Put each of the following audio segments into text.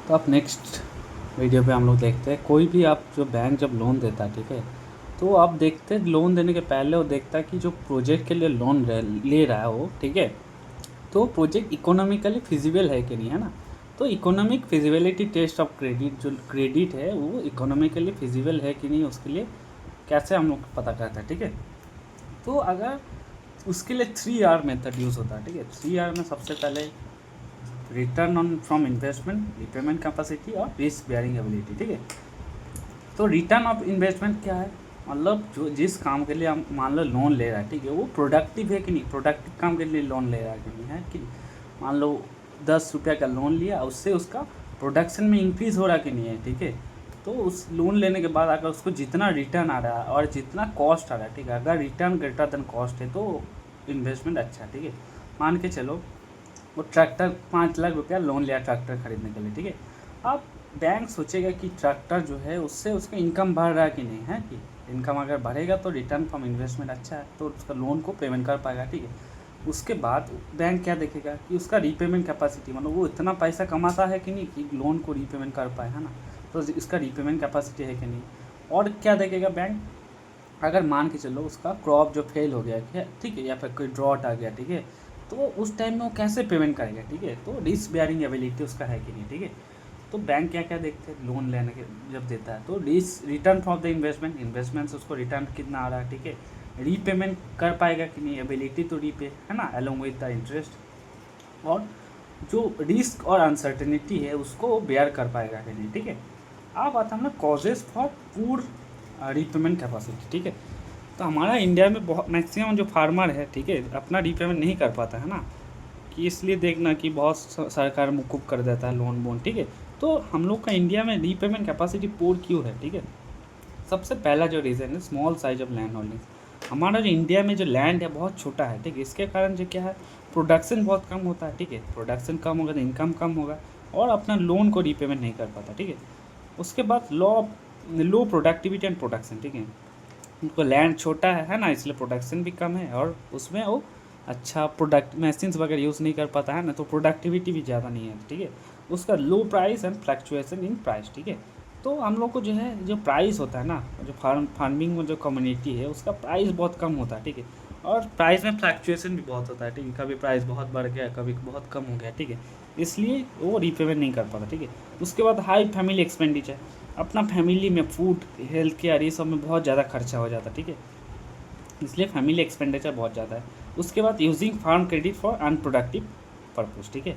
तो अब next video पे हम लोग देखते हैं, कोई भी आप जो बैंक जब लोन देता है, ठीक है, तो आप देखते हैं लोन देने के पहले वो देखता है कि जो प्रोजेक्ट के लिए लोन ले रहा है वो, ठीक है, तो प्रोजेक्ट इकोनॉमिकली फिजिबल है कि नहीं, है ना। तो economic feasibility test of credit, जो क्रेडिट है वो इकोनॉमिकली फिजिबल है कि नहीं, उसके लिए कैसे हम लोग पता करते हैं, ठीक है। तो अगर उसके लिए 3R मेथड यूज़ होता है, ठीक है। 3R में सबसे पहले return on from investment, repayment capacity और रिस्क बेयरिंग एबिलिटी, ठीक है। तो रिटर्न ऑफ इन्वेस्टमेंट क्या है, मतलब जो जिस काम के लिए हम मान लो लोन ले रहा है, ठीक है, वो प्रोडक्टिव है कि नहीं, प्रोडक्टिव काम के लिए लोन ले रहा है कि नहीं, है कि नहीं। मान लो 10 रुपये का लोन लिया, उससे उसका प्रोडक्शन में इंक्रीज़ हो रहा कि नहीं है, ठीक है। तो उस लोन लेने के बाद अगर उसको जितना रिटर्न आ रहा है और जितना कॉस्ट आ रहा है, ठीक है, अगर रिटर्न ग्रेटर देन कॉस्ट है तो इन्वेस्टमेंट अच्छा है, ठीक है। मान के चलो वो ट्रैक्टर 5 लाख रुपया लोन लिया ट्रैक्टर खरीदने के लिए, ठीक है। अब बैंक सोचेगा कि ट्रैक्टर जो है उससे उसका इनकम बढ़ रहा है कि नहीं, है कि इनकम अगर बढ़ेगा तो रिटर्न फ्रॉम इन्वेस्टमेंट अच्छा है, तो उसका लोन को पेमेंट कर पाएगा, ठीक है। उसके बाद बैंक क्या देखेगा कि उसका रीपेमेंट कैपेसिटी, मतलब वो इतना पैसा कमाता है कि नहीं कि लोन को रीपेमेंट कर पाए, है ना। तो इसका रीपेमेंट कैपेसिटी है कि नहीं। और क्या देखेगा बैंक, अगर मान के चलो उसका क्रॉप जो फेल हो गया है, ठीक है, या फिर कोई ड्रॉट आ गया, ठीक है, तो उस टाइम में वो कैसे पेमेंट करेगा, ठीक है। तो रिस्क बेयरिंग एबिलिटी उसका है कि नहीं, ठीक है। तो बैंक क्या क्या देखते हैं लोन लेने के जब देता है, तो return from the investment, investment से उसको रिटर्न कितना आ रहा है, ठीक है। रीपेमेंट कर पाएगा कि नहीं, एबिलिटी टू रीपे, है ना, अलोंग विद द इंटरेस्ट। और जो रिस्क और अनसर्टेनिटी है उसको वो बेयर कर पाएगा कि नहीं, ठीक है। अब आता है ना causes for poor repayment capacity, ठीक है। तो हमारा इंडिया में बहुत मैक्सिमम जो फार्मर है, ठीक है, अपना रीपेमेंट नहीं कर पाता है ना, कि इसलिए देखना कि बहुत सरकार मुकुब कर देता है लोन वोन, ठीक है। तो हम लोग का इंडिया में रीपेमेंट कैपेसिटी पुअर क्यों है, ठीक है। सबसे पहला जो रीज़न है small size of land holding. हमारा जो इंडिया में जो लैंड है बहुत छोटा है, ठीक है, इसके कारण जो क्या है प्रोडक्शन बहुत कम होता है, ठीक है। प्रोडक्शन कम होगा तो इनकम कम होगा और अपना लोन को रीपेमेंट नहीं कर पाता, ठीक है। उसके बाद लो प्रोडक्टिविटी एंड प्रोडक्शन, ठीक है। उनको लैंड छोटा है ना, इसलिए प्रोडक्शन भी कम है और उसमें वो अच्छा प्रोडक्ट मशीन्स वगैरह यूज़ नहीं कर पाता है ना, तो प्रोडक्टिविटी भी ज़्यादा नहीं है, ठीक है। उसका लो price and fluctuation in price, ठीक है। तो हम लोग को जो है जो प्राइस होता है ना, जो फार्मिंग में जो कम्युनिटी है उसका प्राइस बहुत कम होता है, ठीक है। और प्राइस में फ्लक्चुएसन भी बहुत होता है, ठीक है, कभी प्राइस बहुत बढ़ गया कभी बहुत कम हो गया, ठीक है। इसलिए वो रीपेमेंट नहीं कर पाता, ठीक है। उसके बाद हाई फैमिली एक्सपेंडिचर, अपना फैमिली में फूड हेल्थ केयर ये सब में बहुत ज़्यादा खर्चा हो जाता है, ठीक है, इसलिए फैमिली एक्सपेंडिचर बहुत ज़्यादा है। उसके बाद using farm credit for unproductive purpose, ठीक है।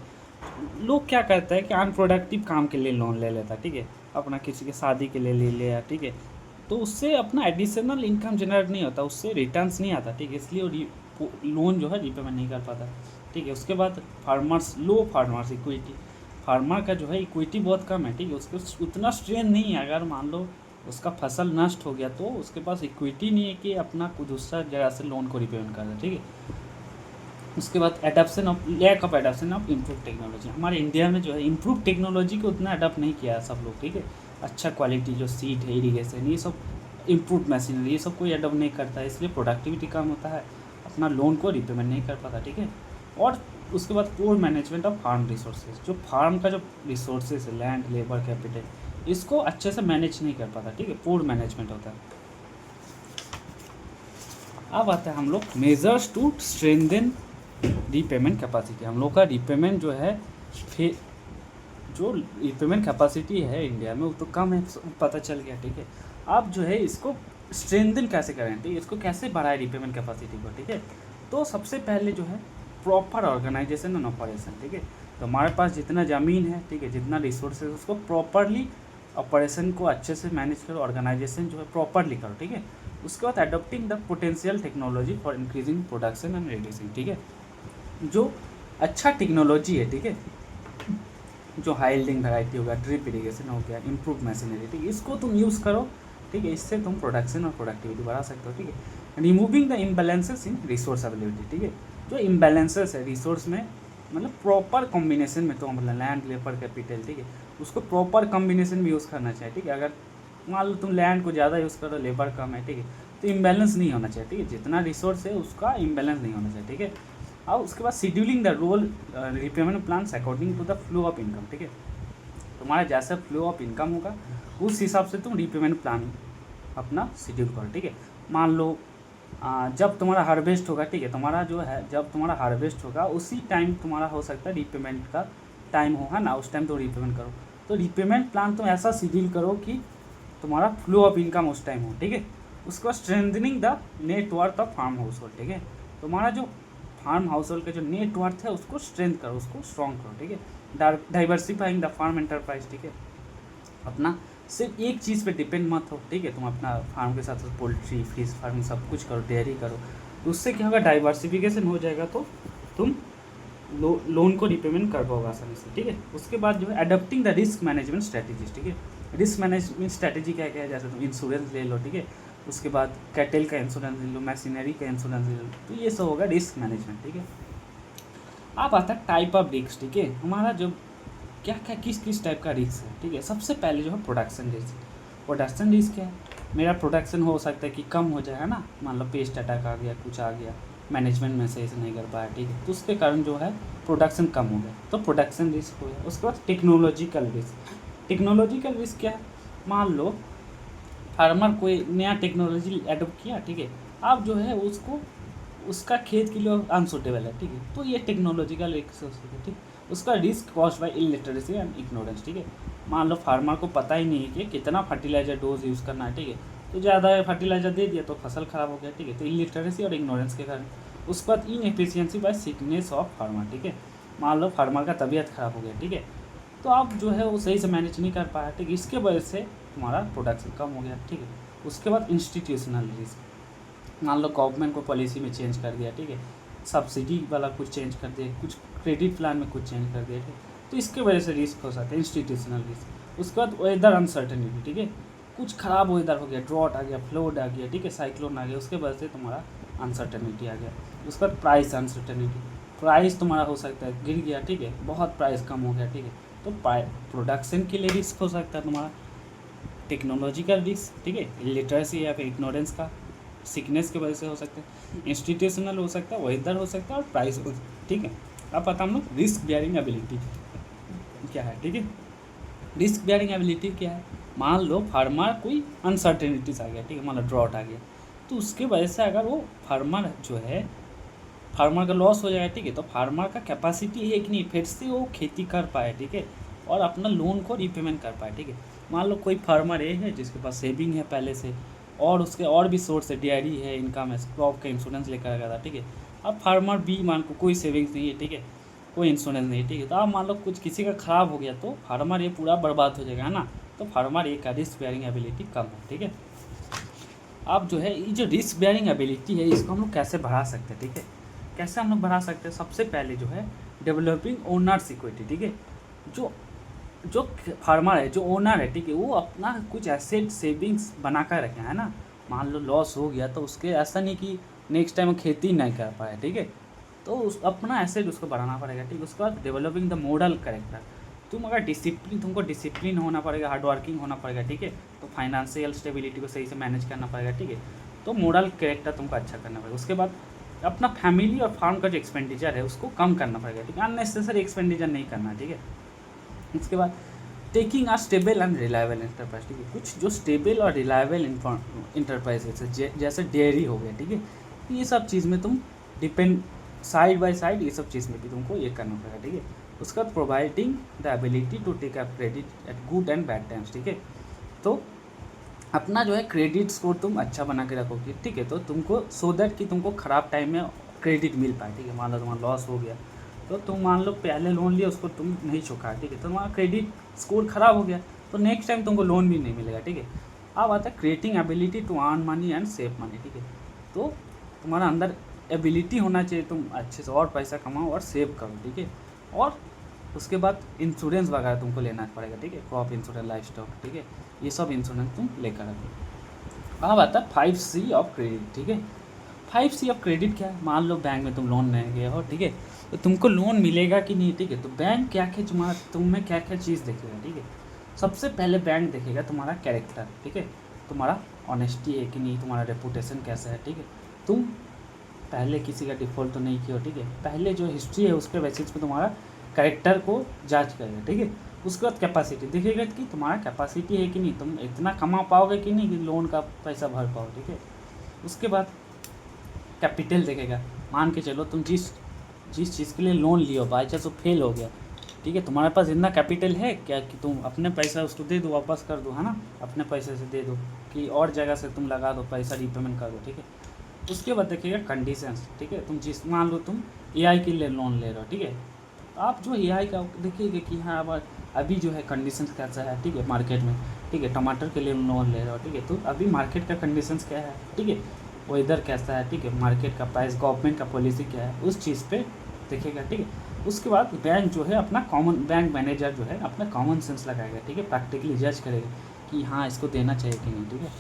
लोग क्या करता है कि अनप्रोडक्टिव काम के लिए लोन ले लेता है, ठीक है, अपना किसी के शादी के लिए ले लिया, ठीक है। तो उससे अपना एडिशनल इनकम जनरेट नहीं होता, उससे रिटर्न्स नहीं आता, ठीक है, इसलिए वो लोन जो है रीपेमेंट नहीं कर पाता, ठीक है। उसके बाद लो फार्मर्स इक्विटी, फार्मर का जो है इक्विटी बहुत कम है, ठीक है, उसके उतना स्ट्रेंथ नहीं है, अगर मान लो उसका फसल नष्ट हो गया तो उसके पास इक्विटी नहीं है कि अपना कुछ दूसरा जगह से लोन को रिपेमेंट कर दे, ठीक है। उसके बाद lack of adoption of improve technology, हमारे इंडिया में जो है इम्प्रूव टेक्नोलॉजी को उतना अडॉप्ट नहीं किया है सब लोग, ठीक है। अच्छा क्वालिटी जो सीड है, इरीगेशन, ये सब इम्प्रूव मशीनरी, ये सब कोई अडॉप्ट नहीं करता है, इसलिए प्रोडक्टिविटी कम होता है, अपना लोन को रिपेमेंट नहीं कर पाता, ठीक है। और उसके बाद poor management of farm resources, जो फार्म का जो रिसोर्सेज है लैंड लेबर कैपिटल, इसको अच्छे से मैनेज नहीं कर पाता, ठीक है, पुअर मैनेजमेंट होता है। अब आता है हम लोग measures to strengthen repayment capacity. हम लोग का रीपेमेंट जो है फिर जो रीपेमेंट कैपेसिटी है इंडिया में वो तो कम है, पता चल गया, ठीक है। अब जो है इसको स्ट्रेंथन कैसे करें, ठीक है, इसको कैसे बढ़ाए रीपेमेंट कैपेसिटी को, ठीक है। तो सबसे पहले जो है प्रॉपर ऑर्गेनाइजेशन एंड ऑपरेशन, ठीक है। तो हमारे पास जितना ज़मीन है, ठीक है, जितना रिसोर्स है उसको प्रॉपरली ऑपरेशन को अच्छे से मैनेज करो, ऑर्गेनाइजेशन जो है प्रॉपरली करो, ठीक है। उसके बाद adopting the potential technology for increasing production and reducing, ठीक है। जो अच्छा टेक्नोलॉजी है, ठीक है, जो हाई यील्डिंग वैरायटी हो गया, ड्रिप इरीगेशन हो गया, इम्प्रूव मशीनरी, ठीक है, इसको तुम यूज़ करो, ठीक है, इससे तुम प्रोडक्शन और प्रोडक्टिविटी बढ़ा सकते हो, ठीक है। Removing the imbalances in resource availability, ठीक है, जो इम्बैलेंसेस है रिसोर्स में, मतलब प्रॉपर कॉम्बिनेशन में, तो मतलब लैंड लेबर कैपिटल, ठीक है, उसको प्रॉपर कॉम्बिनेशन में यूज़ करना चाहिए, ठीक है। अगर मान लो तुम लैंड को ज़्यादा यूज़ करो, लेबर कम है, ठीक है, तो इम्बैलेंस नहीं होना चाहिए, ठीक है, जितना रिसोर्स है उसका इम्बैलेंस नहीं होना चाहिए, ठीक है। और उसके बाद scheduling the role repayment plans according to the flow of income, ठीक है। तुम्हारा जैसा फ्लो ऑफ इनकम होगा उस हिसाब से तुम रीपेमेंट प्लान अपना शेड्यूल करो, ठीक है। मान लो जब तुम्हारा हार्वेस्ट होगा, ठीक है, तुम्हारा जो है जब तुम्हारा हार्वेस्ट होगा उसी टाइम तुम्हारा हो सकता है रीपेमेंट का टाइम हो, है ना, उस टाइम तो रीपेमेंट करो। तो रीपेमेंट प्लान तुम ऐसा शेड्यूल करो कि तुम्हारा फ्लो ऑफ इनकम उस टाइम हो, ठीक है। उसके बाद strengthening the net worth of farm household, ठीक है। तुम्हारा जो फार्म हाउस होल्ड का जो नेटवर्थ है उसको स्ट्रेंथ करो, उसको स्ट्रॉन्ग करो, ठीक है। डाइवर्सिफाइंग द फार्म एंटरप्राइज, ठीक है। अपना सिर्फ एक चीज़ पे डिपेंड मत हो, ठीक है। तुम अपना फार्म के साथ साथ पोल्ट्री, फिश फार्मिंग सब कुछ करो, डेयरी करो। तो उससे क्या होगा, डाइवर्सिफिकेशन हो जाएगा, तो तुम लोन को रिपेमेंट कर पाओगे आसानी से, ठीक है। उसके बाद जो है adopting the risk management strategies, ठीक है। रिस्क मैनेजमेंट स्ट्रैटेजी क्या क्या है, जैसे तुम इंश्योरेंस ले लो, ठीक है। उसके बाद कैटल का इंश्योरेंस ले लो, मशीनरी का इंश्योरेंस ले लो, तो ये सब होगा रिस्क मैनेजमेंट, ठीक है। अब आता है टाइप ऑफ रिस्क, ठीक है। हमारा जो क्या क्या किस किस टाइप का रिस्क है, ठीक है। सबसे पहले जो है प्रोडक्शन रिस्क। प्रोडक्शन रिस्क क्या है, मेरा प्रोडक्शन हो सकता है कि कम हो जाए, है ना, मान लो पेस्ट अटैक आ गया, कुछ आ गया, मैनेजमेंट में सही से नहीं कर पाया, ठीक है, तो उसके कारण जो है प्रोडक्शन कम हो गया, तो प्रोडक्शन रिस्क हो गया। उसके बाद टेक्नोलॉजिकल रिस्क। टेक्नोलॉजिकल रिस्क क्या है, मान लो फार्मर कोई नया टेक्नोलॉजी एडोप्ट किया, ठीक है, अब जो है उसको उसका खेत के लिए अनसुटेबल है, ठीक है, तो ये टेक्नोलॉजिकल रिस्क हो सकता है, ठीक। उसका risk cause by illiteracy and ignorance, ठीक है। मान लो फार्मर को पता ही नहीं है कि कितना फर्टिलाइजर डोज यूज़ करना है, ठीक है, तो ज़्यादा फर्टिलाइजर दे दिया तो फसल ख़राब हो गया, ठीक है, तो इलिटरेसी और इग्नोरेंस के कारण। उसके बाद inefficiency by sickness of farmer, ठीक है। मान लो फार्मर का तबीयत ख़राब हो गया, ठीक है, तो आप जो है वो सही से मैनेज नहीं कर पाया, ठीक है, इसके वजह से तुम्हारा प्रोडक्शन कम हो गया, ठीक है। उसके बाद इंस्टीट्यूशनल रिस्क। मान लो गवर्नमेंट को पॉलिसी में चेंज कर दिया, ठीक है, सब्सिडी वाला कुछ चेंज कर दिया, कुछ क्रेडिट प्लान में कुछ चेंज कर दिया, ठीक है, तो इसके वजह से रिस्क हो सकता है, इंस्टीट्यूशनल रिस्क। उसके बाद वेदर अनसर्टेनिटी, ठीक है, कुछ ख़राब वेदर हो गया, ड्रॉट आ गया, फ्लड आ गया, ठीक है, साइक्लोन आ गया, उसके वजह से तुम्हारा अनसर्टेनिटी आ गया। उसके बाद प्राइस अनसर्टेनिटी, प्राइस तुम्हारा हो सकता है गिर गया, ठीक है, बहुत प्राइस कम हो गया, ठीक है, तो प्रोडक्शन के लिए रिस्क हो सकता है तुम्हारा। टेक्नोलॉजिकल रिस्क, ठीक है, लिटरेसी या फिर इग्नोरेंस का, सिकनेस की वजह से हो सकता है, इंस्टीट्यूशनल हो सकता है, वेदर हो सकता है, और प्राइस हो सकता है, ठीक है। अब पता हम लोग रिस्क बेयरिंग एबिलिटी क्या है, ठीक है। रिस्क बेयरिंग एबिलिटी क्या है, मान लो फार्मर कोई अनसर्टेनिटीज आ गया, ठीक है, मान लो ड्रॉट आ गया, तो उसके वजह से अगर वो फार्मर जो है फार्मर का लॉस हो जाएगा, ठीक है, तो फार्मर का कैपेसिटी है कि नहीं फिर से वो खेती कर पाए, ठीक है, और अपना लोन को रीपेमेंट कर पाए, ठीक है। मान लो कोई फार्मर ए है जिसके पास सेविंग है पहले से, और उसके और भी सोर्स है, डेयरी है, इनकम है, क्रॉप का इंश्योरेंस लेकर आ गया था, ठीक है। अब फार्मर बी मान को कोई सेविंग्स नहीं है, ठीक है, कोई इंश्योरेंस नहीं है, ठीक है, तो अब मान लो कुछ किसी का ख़राब हो गया तो फार्मर ये पूरा बर्बाद हो जाएगा, है ना, तो फार्मर ए का रिस्क बेयरिंग एबिलिटी कम है, ठीक है। अब जो है ये जो रिस्क बेयरिंग एबिलिटी है इसको हम लोग कैसे बढ़ा सकते हैं, ठीक है, कैसे हम लोग बढ़ा सकते हैं। सबसे पहले जो है डेवलपिंग ओनर्स इक्विटी, ठीक है, जो जो फार्मर है, जो ओनर है, ठीक है, वो अपना कुछ एसेट सेविंग्स बना कर रखे, है ना। मान लो लॉस हो गया तो उसके ऐसा नहीं कि नेक्स्ट टाइम वो खेती नहीं कर पाए, ठीक है, तो उस अपना एसेट उसको बढ़ाना पड़ेगा, ठीक है। उसके बाद डेवलपिंग द मॉडल कैरेक्टर, तुम अगर तुमको डिसिप्लिन होना पड़ेगा, हार्ड वर्किंग होना पड़ेगा, ठीक है, तो फाइनेंशियल स्टेबिलिटी को सही से मैनेज करना पड़ेगा, ठीक है, तो मॉडल कैरेक्टर तुमको अच्छा करना पड़ेगा। उसके बाद अपना फैमिली और फार्म का जो एक्सपेंडिचर है उसको कम करना पड़ेगा, ठीक है, अननेसेसरी एक्सपेंडिचर नहीं करना, ठीक है। इसके बाद taking a stable and reliable enterprise, ठीक है, कुछ जो स्टेबल और रिलायबल इंटरप्राइजेस है जैसे डेयरी हो गया, ठीक है, ये सब चीज़ में तुम डिपेंड साइड बाय साइड ये सब चीज़ में भी तुमको ये करना पड़ेगा, ठीक है। उसका providing the ability to take up credit at good and bad times, ठीक है, तो अपना जो है क्रेडिट स्कोर तुम अच्छा बना के रखोगे, ठीक है, तो तुमको सो दैट कि तुमको ख़राब टाइम में क्रेडिट मिल पाए, ठीक है। मान लो तुम्हारा लॉस हो गया तो तुम मान लो पहले लोन लिया उसको तुम नहीं चुका, ठीक है, तो तुम्हारा क्रेडिट स्कोर ख़राब हो गया तो नेक्स्ट टाइम तुमको लोन भी नहीं मिलेगा, ठीक है। अब आता है creating ability to earn money and save money, ठीक है, तो तुम्हारा अंदर एबिलिटी होना चाहिए तुम अच्छे से और पैसा कमाओ और सेव करो, ठीक है। और उसके बाद इंश्योरेंस वगैरह तुमको लेना पड़ेगा, ठीक है, क्रॉप इंश्योरेंस, लाइफ स्टॉक, ठीक है, ये सब इंश्योरेंस तुम लेकर रखो। अब आता है 5C ऑफ क्रेडिट, ठीक है। 5C ऑफ क्रेडिट क्या है, मान लो बैंक में तुम लोन लेने गए हो, ठीक है, तो तुमको लोन मिलेगा कि नहीं, ठीक है, तो बैंक क्या क्या तुम्हारा तुम्हें क्या क्या चीज़ देखेगा, ठीक है। सबसे पहले बैंक देखेगा तुम्हारा कैरेक्टर, ठीक है, तुम्हारा ऑनेस्टी है कि नहीं, तुम्हारा रेपुटेशन कैसा है, ठीक है, तुम पहले किसी का डिफ़ॉल्ट तो नहीं किया हो, ठीक है, पहले जो हिस्ट्री है उसके बेसिस पे तुम्हारा कैरेक्टर को जांच करेगा, ठीक है। उसके बाद कैपेसिटी देखेगा कि तुम्हारा कैपेसिटी है कि नहीं, तुम इतना कमा पाओगे कि नहीं कि लोन का पैसा भर पाओ, ठीक है। उसके बाद कैपिटल देखेगा, मान के चलो तुम जिस जिस चीज़ के लिए लोन लियो बाई चांस वो फेल हो गया, ठीक है, तुम्हारे पास इतना कैपिटल है क्या कि तुम अपने पैसा उसको दे दो, वापस कर दो, है ना, अपने पैसे से दे दो कि और जगह से तुम लगा दो पैसा, रिपेमेंट कर दो, ठीक है। उसके बाद देखिएगा कंडीशंस, ठीक है। तुम जिस मान लो तुम एआई के लिए लोन ले रहे हो, ठीक है, तो आप जो एआई का देखिएगा कि हाँ अब अभी जो है कंडीशंस कैसा है, ठीक है, मार्केट में, ठीक है, टमाटर के लिए लोन ले रहे हो, ठीक है, तो अभी मार्केट का कंडीशंस क्या है, ठीक है, वेदर कैसा है, ठीक है, मार्केट का प्राइस, गवर्नमेंट का पॉलिसी क्या है, उस चीज़ पे देखिएगा, ठीक है। उसके बाद बैंक जो है अपना कॉमन, बैंक मैनेजर जो है अपना कॉमन सेंस लगाएगा, ठीक है, प्रैक्टिकली जज करेगा कि हाँ इसको देना चाहिए कि नहीं, ठीक है।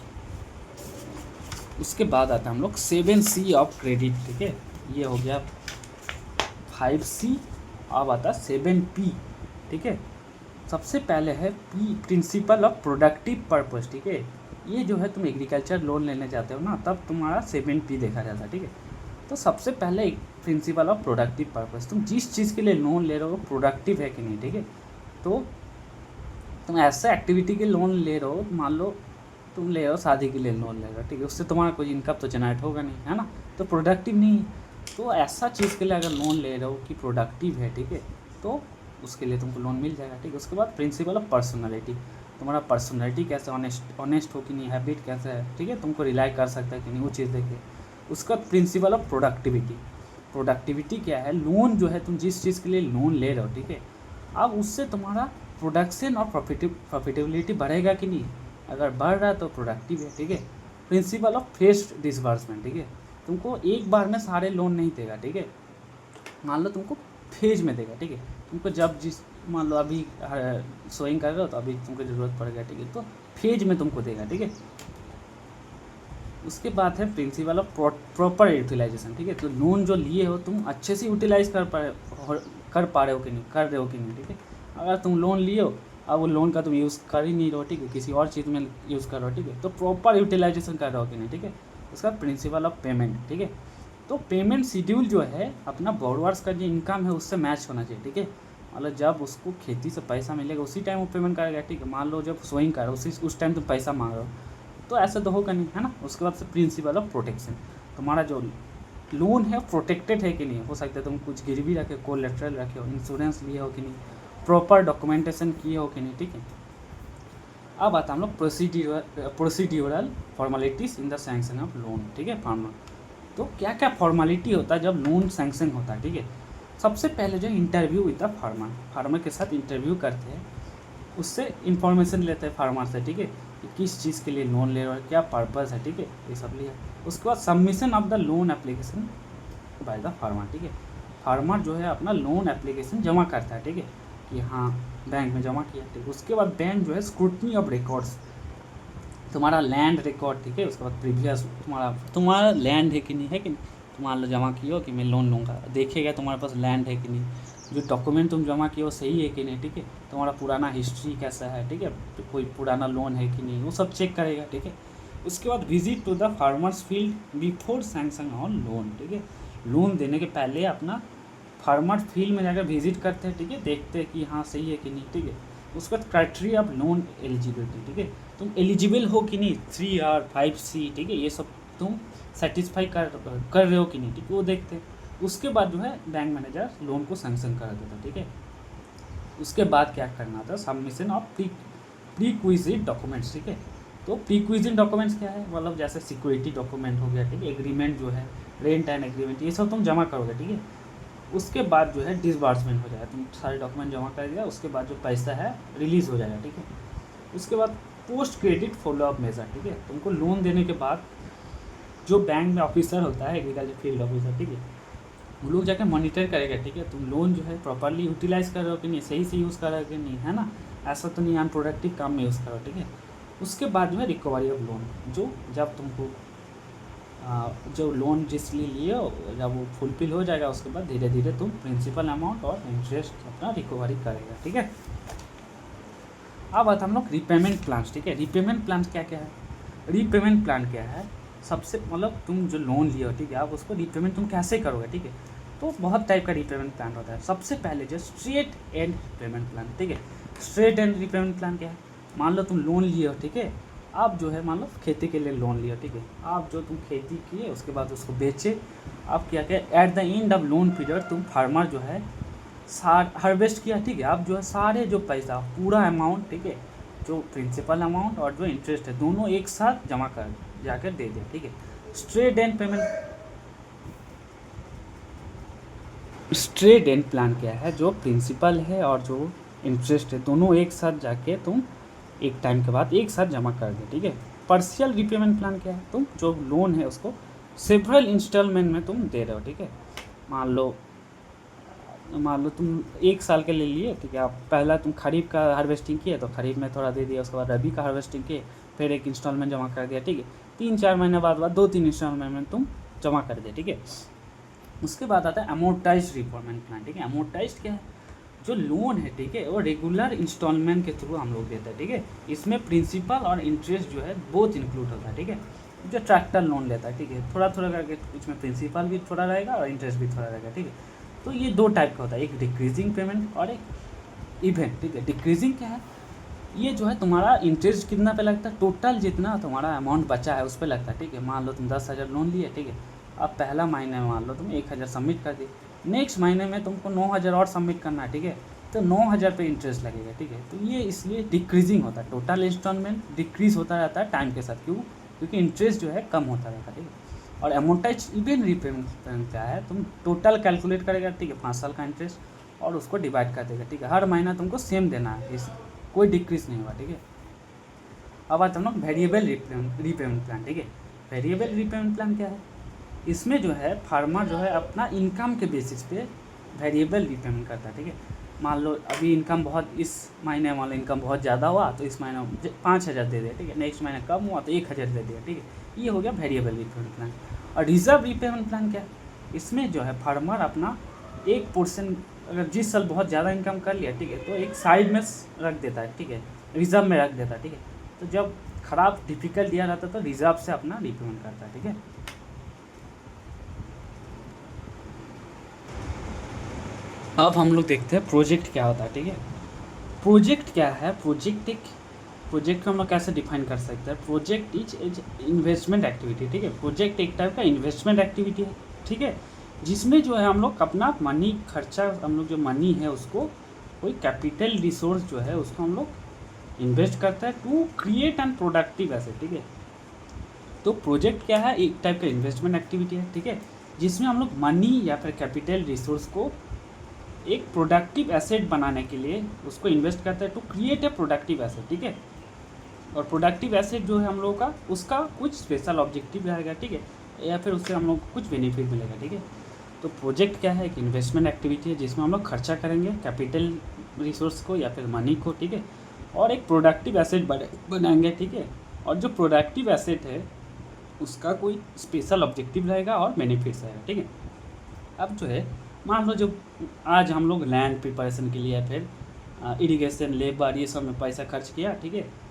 उसके बाद आता है हम लोग 7C ऑफ क्रेडिट, ठीक है, ये हो गया 5C। अब आता है 7P, ठीक है। सबसे पहले है P, principle of productive purpose, ठीक है। ये जो है तुम एग्रीकल्चर लोन लेने जाते हो ना, तब तुम्हारा 7P देखा जाता है, ठीक है। तो सबसे पहले प्रिंसिपल ऑफ प्रोडक्टिव पर्पस, तुम जिस चीज़ के लिए लोन ले रहे हो प्रोडक्टिव है कि नहीं, ठीक है। तो तुम ऐसा एक्टिविटी के लोन ले रहे हो, मान लो तुम ले रहे हो शादी के लिए लोन ले रहे हो, ठीक है, उससे तुम्हारा कोई इनकम तो जनरेट होगा नहीं, है ना, तो प्रोडक्टिव नहीं। तो ऐसा चीज़ के लिए अगर लोन ले रहे हो कि प्रोडक्टिव है, ठीक है, तो उसके लिए तुमको लोन मिल जाएगा, ठीक है। उसके बाद प्रिंसिपल ऑफ पर्सनैलिटी, तुम्हारा पर्सनैलिटी कैसे, ऑनेस्ट हो कि नहीं, हैबिट कैसा है, ठीक है, तुमको रिलाई कर सकता है कि नहीं, वो चीज़ देखिए। उसका प्रिंसिपल ऑफ प्रोडक्टिविटी, प्रोडक्टिविटी क्या है, लोन जो है तुम जिस चीज़ के लिए लोन ले रहे हो, ठीक है, अब उससे तुम्हारा प्रोडक्शन और प्रॉफिटेबिलिटी बढ़ेगा कि नहीं, अगर बढ़ रहा है तो प्रोडक्टिव है, ठीक है। प्रिंसिपल ऑफ फेस्ड डिसबर्समेंट, ठीक है, तुमको एक बार में सारे लोन नहीं देगा, ठीक है, मान लो तुमको फेज में देगा, ठीक है, तुमको जब जिस मान लो अभी सोइंग कर रहे हो तो अभी तुमको ज़रूरत पड़ गया, ठीक है, तो फेज में तुमको देगा, ठीक है। उसके बाद है प्रिंसिपल ऑफ प्रॉपर यूटिलाइजेशन, ठीक है, तो लोन जो लिए हो तुम अच्छे से यूटिलाइज कर पा रहे हो कि नहीं, कर रहे हो कि नहीं, ठीक है। अगर तुम लोन लिए हो अब वो लोन का तुम यूज़ कर ही नहीं रहो, ठीक है, किसी और चीज़ में यूज़ कर रहे हो, ठीक है, तो प्रॉपर यूटिलाइजेशन कर रहे हो कि नहीं, ठीक है। उसका प्रिंसिपल ऑफ पेमेंट, ठीक है, तो पेमेंट शेड्यूल जो है अपना बोरोवर्स का जो इनकम है उससे मैच होना चाहिए, ठीक है। मतलब जब उसको खेती से पैसा मिलेगा उसी टाइम वो पेमेंट करेगा, ठीक है। मान लो जब सोइंग कर रहा हो उस टाइम तुम पैसा मांग रहे हो, तो ऐसा तो होगा नहीं, है ना। उसके बाद से प्रिंसिपल ऑफ प्रोटेक्शन, तुम्हारा जो लोन है प्रोटेक्टेड है कि नहीं, हो सकता है तुम कुछ गिरवी रखे, कोलेटरल रखे हो, इंश्योरेंस लिए हो कि नहीं, प्रॉपर डॉक्यूमेंटेशन किए हो कि नहीं, ठीक है। अब आता हम लोग procedural formalities in the sanction of loan, ठीक है, फार्मर। तो क्या क्या फॉर्मेलिटी होता है जब लोन सैंक्शन होता है, ठीक है। सबसे पहले जो इंटरव्यू विद द फार्मर के साथ इंटरव्यू करते हैं, उससे इंफॉर्मेशन लेते हैं फार्मर से, ठीक है, कि किस चीज़ के लिए लोन ले रहे हो, क्या पर्पज़ है, ठीक है, ये सब लिया। उसके बाद submission of the loan application by the farmer, ठीक है, फार्मर जो है अपना लोन एप्लीकेशन जमा करता है, ठीक है, कि हाँ बैंक में जमा किया, ठीक है। उसके बाद बैंक जो है स्क्रूटनी ऑफ रिकॉर्ड्स, तुम्हारा लैंड रिकॉर्ड, ठीक है, उसके बाद प्रीवियस तुम्हारा लैंड है कि नहीं, है कि नहीं, तुम मान लो जमा किए हो कि मैं लोन लूँगा, देखेगा तुम्हारे पास लैंड है कि नहीं, जो डॉक्यूमेंट तुम जमा किए हो सही है कि नहीं, ठीक है, तुम्हारा पुराना हिस्ट्री कैसा है, ठीक है, कोई पुराना लोन है कि नहीं, वो सब चेक करेगा, ठीक है। उसके बाद visit to the farmers field before sanction on loan, ठीक है, लोन देने के पहले अपना फार्मर फील्ड में जाकर विजिट करते हैं, ठीक है, देखते हैं कि हाँ सही है कि नहीं, ठीक है। उसके बाद क्राइटेरिया ऑफ लोन एलिजिबिलिटी, ठीक है, तुम एलिजिबल हो कि नहीं, 3R 5C, ठीक है, ये सब तुम सेटिस्फाई कर रहे हो कि नहीं, ठीक है, वो देखते हैं। उसके बाद जो है बैंक मैनेजर लोन को सैंक्शन कर देता, ठीक है। उसके बाद क्या करना था, सबमिशन ऑफ प्रीक्विजिट डॉक्यूमेंट्स, ठीक है। तो प्रीक्विजिट डॉक्यूमेंट्स क्या है, मतलब जैसे सिक्योरिटी डॉक्यूमेंट हो गया, ठीक है, एग्रीमेंट जो है, रेंट एंड एग्रीमेंट, ये सब तुम जमा करोगे, ठीक है। उसके बाद जो है डिसबर्समेंट हो जाएगा, तुम सारे डॉक्यूमेंट जमा कर दिया, उसके बाद जो पैसा है रिलीज़ हो जाएगा, ठीक है। उसके बाद पोस्ट क्रेडिट फॉलोअप मेजर, ठीक है, तुमको लोन देने के बाद जो बैंक में ऑफिसर होता है, एग्रीकल्चर फील्ड ऑफिसर, ठीक है, वो लोग जाकर मॉनिटर करेगा, ठीक है, तुम लोन जो है प्रॉपरली यूटिलाइज़ कर रहे हो कि नहीं, सही से यूज़ कर रहे हो कि नहीं, है ना, ऐसा तो नहीं अनप्रोडक्टिव काम में यूज़ करो, ठीक है। उसके बाद जो है रिकवरी ऑफ लोन, जो जब तुमको जो लोन जिस लिए हो जब वो फुलफिल हो जाएगा, उसके बाद धीरे धीरे तुम प्रिंसिपल अमाउंट और इंटरेस्ट अपना रिकवरी करेगा, ठीक है। अब आता हम लोग रीपेमेंट प्लान, ठीक है। रीपेमेंट प्लान क्या क्या है, रीपेमेंट प्लान क्या है, सबसे मतलब तुम जो लोन लिए हो, ठीक है, आप उसको रीपेमेंट तुम कैसे करोगे, ठीक है। तो बहुत टाइप का रीपेमेंट प्लान होता है। सबसे पहले जो स्ट्रेट एंड पेमेंट प्लान, ठीक है। स्ट्रेट एंड रीपेमेंट प्लान क्या है? मान लो तुम लोन लिए हो, ठीक है। आप जो है मान लो खेती के लिए लोन लिया, ठीक है। आप जो तुम खेती किए उसके बाद उसको बेचे, आप क्या किया, at the end of loan period तुम फार्मर जो है हार्वेस्ट किया, ठीक है। आप जो है सारे जो पैसा पूरा अमाउंट, ठीक है, जो प्रिंसिपल अमाउंट और जो इंटरेस्ट है दोनों एक साथ जमा कर जाकर दे दिया, ठीक है। Straight and payment, straight and plan क्या है? जो प्रिंसिपल है और जो इंटरेस्ट है दोनों एक साथ जाके तुम एक टाइम के बाद एक साथ जमा कर दे, ठीक है। पार्शियल रीपेमेंट प्लान क्या है? तुम जो लोन है उसको सेवरल इंस्टॉलमेंट में तुम दे रहे हो, ठीक है। मान लो तुम 1 साल के लिए लिए, ठीक है। आप पहला तुम खरीफ का हार्वेस्टिंग किए तो खरीफ में थोड़ा दे दिया, उसके बाद रबी का हार्वेस्टिंग किए, फिर एक इंस्टॉलमेंट जमा कर दिया, ठीक है। 3-4 महीने बाद 2-3 इंस्टॉलमेंट में तुम जमा कर दिया, ठीक है। उसके बाद आता है अमोर्टाइज रीपेमेंट प्लान, ठीक है। अमोर्टाइज क्या है? जो लोन है, ठीक है, वो रेगुलर इंस्टॉलमेंट के थ्रू हम लोग देते हैं, ठीक है। इसमें प्रिंसिपल और इंटरेस्ट जो है बोथ इंक्लूड होता है, ठीक है। जो ट्रैक्टर लोन लेता है, ठीक है, थोड़ा थोड़ा करके उसमें प्रिंसिपल भी थोड़ा रहेगा और इंटरेस्ट भी थोड़ा रहेगा, ठीक है। तो ये 2 टाइप का होता है, एक डिक्रीजिंग पेमेंट और एक इवेंट, ठीक है। डिक्रीजिंग क्या है? ये जो है तुम्हारा इंटरेस्ट कितना पे लगता है? टोटल जितना तुम्हारा अमाउंट बचा है उस पर लगता है, ठीक है। मान लो तुम 10,000 लोन लिए, ठीक है। अब पहला महीने में मान लो तुम 1,000 सबमिट कर दी, नेक्स्ट महीने में तुमको 9,000 और सबमिट करना है, ठीक है। तो 9,000 पे इंटरेस्ट लगेगा, ठीक है। तो ये इसलिए डिक्रीजिंग होता है, टोटल इंस्टॉलमेंट डिक्रीज होता रहता है टाइम के साथ। क्यों? क्योंकि इंटरेस्ट जो है कम होता रहता है, ठीक है। और अमोर्टाइज इवेंट रीपेमेंट क्या है? तुम टोटल कैलकुलेट करेगा, ठीक है, 5 साल का इंटरेस्ट, और उसको डिवाइड कर देगा, ठीक है। हर महीना तुमको सेम देना है, इस कोई डिक्रीज नहीं हुआ, ठीक है। अब आते हम लोग वेरिएबल रीपेमेंट प्लान, ठीक है। वेरिएबल रीपेमेंट प्लान क्या है? इसमें जो है फार्मर जो है अपना इनकम के बेसिस पे वेरिएबल रीपेमेंट करता है, ठीक है। मान लो अभी इनकम बहुत, इस महीने मान लो इनकम बहुत ज़्यादा हुआ तो इस महीने 5,000 दे दिया, ठीक है। नेक्स्ट महीने कम हुआ तो 1,000 दे दिया, ठीक है। ये हो गया वेरिएबल रीपेमेंट प्लान। और रिजर्व रीपेमेंट प्लान क्या है? इसमें जो है फार्मर अपना एक पोर्शन, अगर जिस साल बहुत ज़्यादा इनकम कर लिया, ठीक है, तो एक साइड में रख देता है, ठीक है, रिजर्व में रख देता है, ठीक है। तो जब ख़राब डिफिकल्ट दिया रहता है तो रिजर्व से अपना रीपेमेंट करता है, ठीक है। अब हम लोग देखते हैं प्रोजेक्ट क्या होता है, ठीक है। प्रोजेक्ट क्या है? प्रोजेक्ट को हम लोग कैसे डिफाइन कर सकते हैं? प्रोजेक्ट इज इन्वेस्टमेंट एक्टिविटी, ठीक है। प्रोजेक्ट एक टाइप का इन्वेस्टमेंट एक्टिविटी है, ठीक है, जिसमें जो है हम लोग अपना मनी खर्चा, हम लोग जो मनी है उसको, कोई कैपिटल रिसोर्स जो है उसको हम लोग इन्वेस्ट करता है to create and productive asset, ठीक है। तो प्रोजेक्ट क्या है? एक टाइप का इन्वेस्टमेंट एक्टिविटी है, ठीक है, जिसमें हम लोग मनी या फिर कैपिटल रिसोर्स को एक प्रोडक्टिव एसेट बनाने के लिए उसको इन्वेस्ट करता है to create a productive asset, ठीक है। और प्रोडक्टिव एसेट जो है हम लोगों का, उसका कुछ स्पेशल ऑब्जेक्टिव रहेगा, ठीक है, या फिर उससे हम लोग को कुछ बेनिफिट मिलेगा, ठीक है। तो प्रोजेक्ट क्या है? एक इन्वेस्टमेंट एक्टिविटी है जिसमें हम लोग खर्चा करेंगे कैपिटल रिसोर्स को या फिर मनी को, ठीक है, और एक प्रोडक्टिव एसेट बनाएंगे, ठीक है। और जो प्रोडक्टिव एसेट है उसका कोई स्पेशल ऑब्जेक्टिव रहेगा और बेनिफिट्स रहेगा, ठीक है। अब जो है मान लो जो आज हम लोग लैंड प्रिपरेशन के लिए या फिर इरिगेशन लेबर ये सब में पैसा खर्च किया, ठीक है,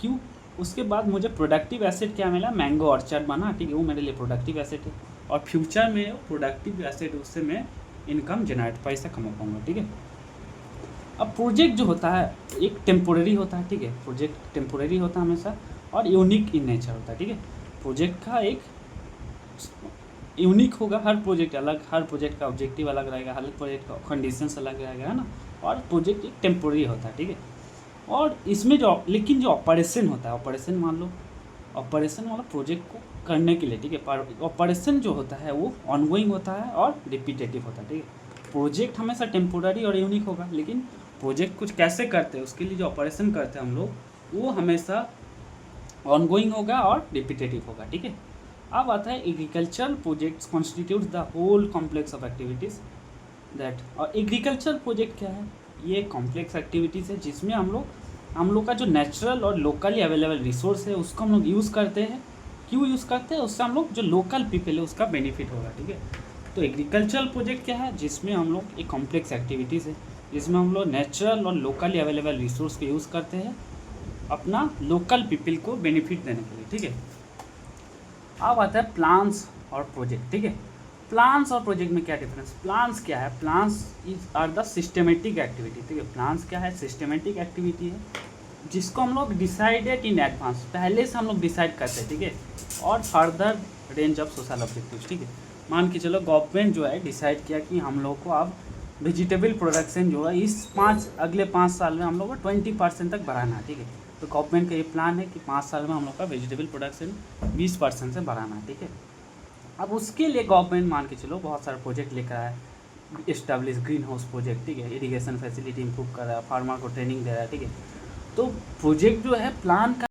क्यों? उसके बाद मुझे प्रोडक्टिव एसेट क्या मिला? मैंगो ऑर्चर्ड बना, ठीक है, वो मेरे लिए प्रोडक्टिव एसेट है। और फ्यूचर में प्रोडक्टिव एसेट, उससे मैं इनकम जनरेट, पैसा कमा पाऊँगा, ठीक है। अब प्रोजेक्ट जो होता है एक टेम्पोरेरी होता है, ठीक है। प्रोजेक्ट टेम्पोरेरी होता है हमेशा और यूनिक इन नेचर होता है, ठीक है। प्रोजेक्ट का एक यूनिक होगा, हर प्रोजेक्ट अलग, हर प्रोजेक्ट का ऑब्जेक्टिव अलग रहेगा, हर प्रोजेक्ट का कंडीशंस अलग रहेगा, है ना। और प्रोजेक्ट एक टेम्पोरेरी होता है, ठीक है। और इसमें जो लेकिन जो ऑपरेशन होता है, ऑपरेशन मान लो ऑपरेशन वाला प्रोजेक्ट को करने के लिए, ठीक है, ऑपरेशन जो होता है वो ऑनगोइंग होता है और रिपीटेटिव होता है, ठीक है। प्रोजेक्ट हमेशा टेम्पोररी और यूनिक होगा, लेकिन प्रोजेक्ट कुछ कैसे करते हैं उसके लिए जो ऑपरेशन करते हैं हम लोग वो हमेशा ऑनगोइंग होगा और रिपीटेटिव होगा, ठीक है। अब आता है agricultural projects constitute the whole complex of activities that. और एग्रीकल्चर प्रोजेक्ट क्या है? ये कॉम्प्लेक्स एक्टिविटीज़ है जिसमें हम लोग का जो नेचुरल और लोकली अवेलेबल रिसोर्स है उसको हम लोग यूज़ करते हैं। क्यों यूज़ करते हैं? उससे हम लोग जो लोकल पीपल है उसका बेनिफिट होगा, ठीक है। तो एग्रीकल्चरल प्रोजेक्ट क्या है? जिसमें हम लोग एक कॉम्प्लेक्स एक्टिविटीज़ है जिसमें हम लोग नेचुरल और लोकली अवेलेबल रिसोर्स को यूज़ करते हैं अपना लोकल पीपल को बेनिफिट देने के लिए, ठीक है। अब आता है प्लान्स और प्रोजेक्ट, ठीक है। प्लान्स और प्रोजेक्ट में क्या डिफरेंस, प्लान्स क्या है, plans is are the systematic activity, ठीक है। प्लान्स क्या है, सिस्टमेटिक एक्टिविटी है जिसको हम लोग डिसाइडेड इन एडवांस, पहले से हम लोग डिसाइड करते हैं, ठीक है। और further range of social objectives, ठीक है। मान के चलो गवर्नमेंट जो है डिसाइड किया कि हम लोग को अब वेजिटेबल प्रोडक्शन जो है इस अगले 5 साल में हम लोग को 20% तक बढ़ाना है, ठीक है। तो गवर्नमेंट का ये प्लान है कि 5 साल में हम लोग का वेजिटेबल प्रोडक्शन 20% से बढ़ाना है, ठीक है। अब उसके लिए गवर्नमेंट मान के चलो बहुत सारे प्रोजेक्ट लेकर आया, इस्टेब्लिश ग्रीन हाउस प्रोजेक्ट, ठीक है। इरिगेशन फैसिलिटी इंप्रूव कर रहा है, फार्मर को ट्रेनिंग दे रहा है, ठीक है। तो प्रोजेक्ट जो है प्लान का